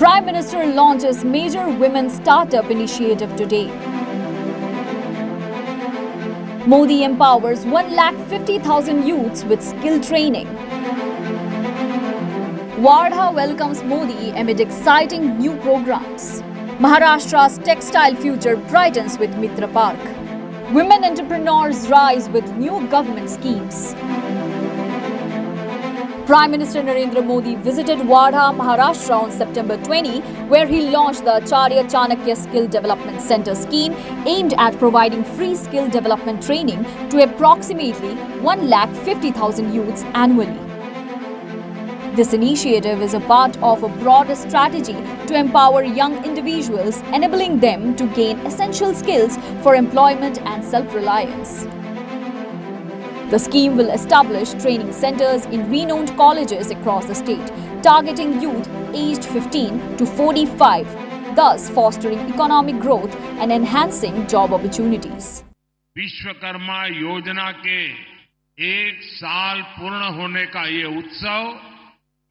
Prime Minister launches major women startup initiative today. Modi empowers 1,50,000 youths with skill training. Wardha welcomes Modi amid exciting new programs. Maharashtra's textile future brightens with Mitra Park. Women entrepreneurs rise with new government schemes. Prime Minister Narendra Modi visited Wardha, Maharashtra on September 20, where he launched the Acharya Chanakya Skill Development Center scheme aimed at providing free skill development training to approximately 1,50,000 youths annually. This initiative is a part of a broader strategy to empower young individuals, enabling them to gain essential skills for employment and self-reliance. The scheme will establish training centers in renowned colleges across the state, targeting youth aged 15 to 45, thus fostering economic growth and enhancing job opportunities. Vishwakarma योजना के 1 साल पूर्ण होने का ये उत्सव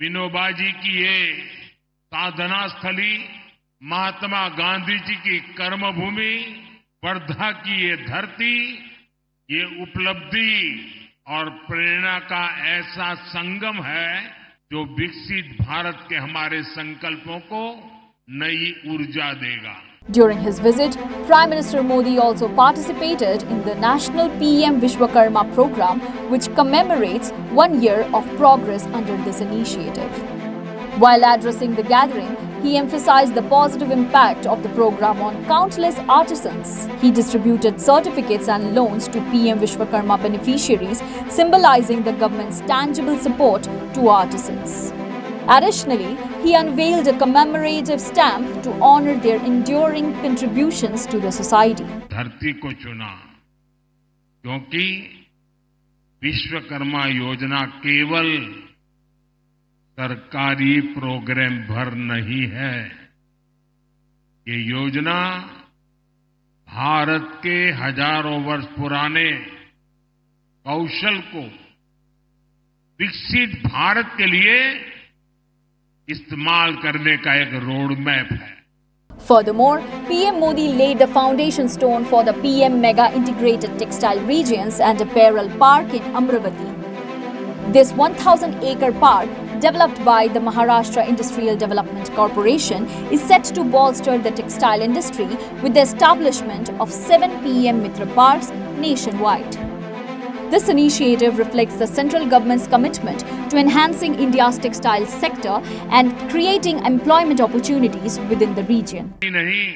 विनोबा जी की ये साधना स्थली, महात्मा गांधी जी की कर्मभूमि, वर्धा की ये धरती, ये उपलब्धि और प्रेरणा का ऐसा संगम है जो विकसित भारत के हमारे संकल्पों को नई ऊर्जा देगा. During his visit, Prime Minister Modi also participated in the National PM Vishwakarma program, which commemorates 1 year of progress under this initiative. While addressing the gathering, he emphasized the positive impact of the program on countless artisans. He distributed certificates and loans to PM Vishwakarma beneficiaries, symbolizing the government's tangible support to artisans. Additionally, he unveiled a commemorative stamp to honor their enduring contributions to the society. धरती को चुना क्योंकि विश्वकर्मा योजना केवल सरकारी programme भर नहीं है. ये योजना भारत के हजारों वर्ष पुराने कौशल को विकसित भारत के लिए इस्तेमाल करने का एक रोड मैप है. Furthermore, PM Modi laid the foundation stone for the PM Mega Integrated Textile Regions and Apparel Park in Amravati. This 1,000-acre park, developed by the Maharashtra Industrial Development Corporation, is set to bolster the textile industry with the establishment of 7 PM Mitra Parks nationwide. This initiative reflects the central government's commitment to enhancing India's textile sector and creating employment opportunities within the region. नहीं,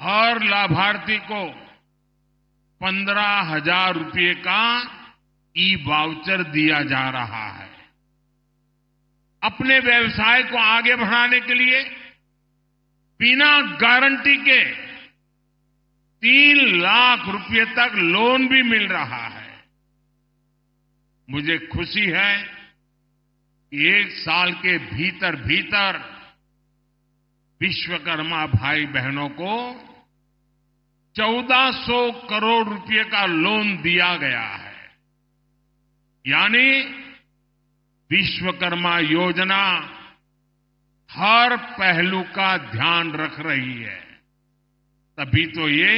हर लाभार्थी को 15,000 रुपये का ई-वाउचर दिया जा रहा है. अपने व्यवसाय को आगे बढ़ाने के लिए बिना गारंटी के 3 लाख रुपये तक लोन भी मिल रहा है. मुझे खुशी है कि 1 साल के भीतर भीतर विश्वकर्मा भाई बहनों को 1400 करोड़ रुपए का लोन दिया गया है. यानी विश्वकर्मा योजना हर पहलू का ध्यान रख रही है. तभी तो ये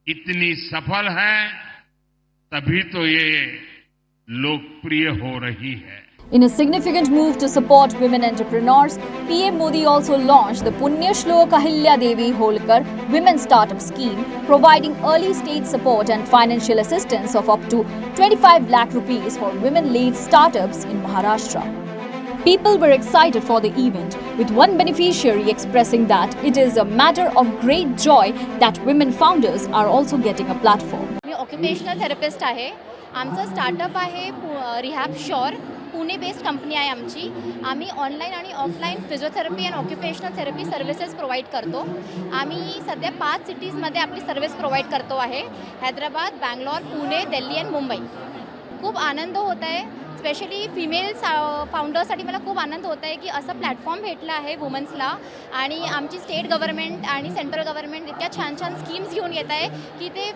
इतनी सफल है, तभी तो ये लोकप्रिय हो रही है. In a significant move to support women entrepreneurs, PM Modi also launched the Punya Shlok Ahilya Devi Holkar Women Startup Scheme, providing early stage support and financial assistance of up to 25 lakh rupees for women-led startups in Maharashtra. People were excited for the event, with one beneficiary expressing that it is a matter of great joy that women founders are also getting a platform. Me occupational therapist आहे. आमचं startup आहे rehab sure, Pune based company आहे आमची. आम्ही online आणि offline physiotherapy and occupational therapy services provide करतो. आम्ही सध्या 5 सिटीजमध्ये आपली सर्व्हिस प्रोव्हाइड करतो आहे. हैदराबाद, बँगलोर, पुणे, दिल्ली आणि मुंबई. खूप आनंद होत आहे स्पेशली फिमेल्स फाउंडर्ससाठी मला खूप आनंद होत आहे की असं प्लॅटफॉर्म भेटला आहे वुमन्सला आणि आमची स्टेट गव्हर्नमेंट आणि सेंट्रल गव्हर्नमेंट इतक्या छान छान स्कीम्स घेऊन येत आहे की ते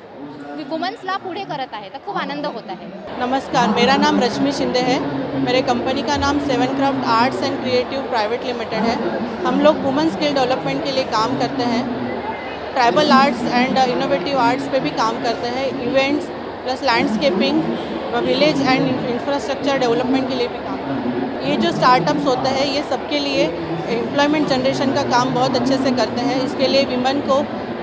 वुमन्सला पुढे करत आहे. तर खूप आनंद होत आहे. नमस्कार, मेरा नाम रश्मि शिंदे है. मेरे कंपनी का नाम seven craft arts and creative private limited है. हम लोग वुमेन स्किल डेवलपमेंट के लिए काम करते हैं. Tribal arts and innovative arts पे भी काम करते हैं. Events plus landscaping, village and infrastructure development के लिए भी काम करते हैं. ये जो स्टार्टअप्स होते हैं ये सबके लिए एम्प्लॉयमेंट जनरेशन का काम बहुत अच्छे से करते हैं. इसके लिए विमेन को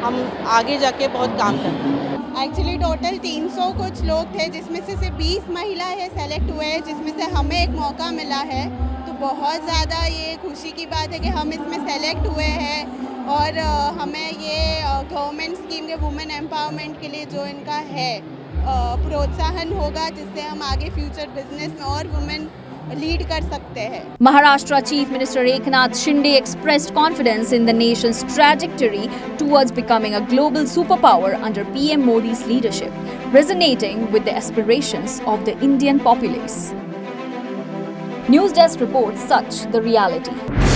हम आगे जाके बहुत काम करते हैं. एक्चुअली टोटल 300 कुछ लोग थे जिसमें से सिर्फ 20 महिला है सेलेक्ट हुए हैं, जिसमें से हमें एक मौका मिला है. तो बहुत ज़्यादा ये खुशी की बात है कि हम इसमें सेलेक्ट हुए हैं और हमें ये गवर्नमेंट स्कीम के वुमेन एम्पावरमेंट के लिए जो इनका है प्रोत्साहन होगा, जिससे हम आगे फ्यूचर बिजनेस में और वुमेन लीड कर सकते हैं. Maharashtra Chief Minister Eknath Shinde expressed confidence in the nation's trajectory towards becoming a global superpower under PM Modi's leadership, resonating with the aspirations of the Indian populace. News Desk reports such the reality.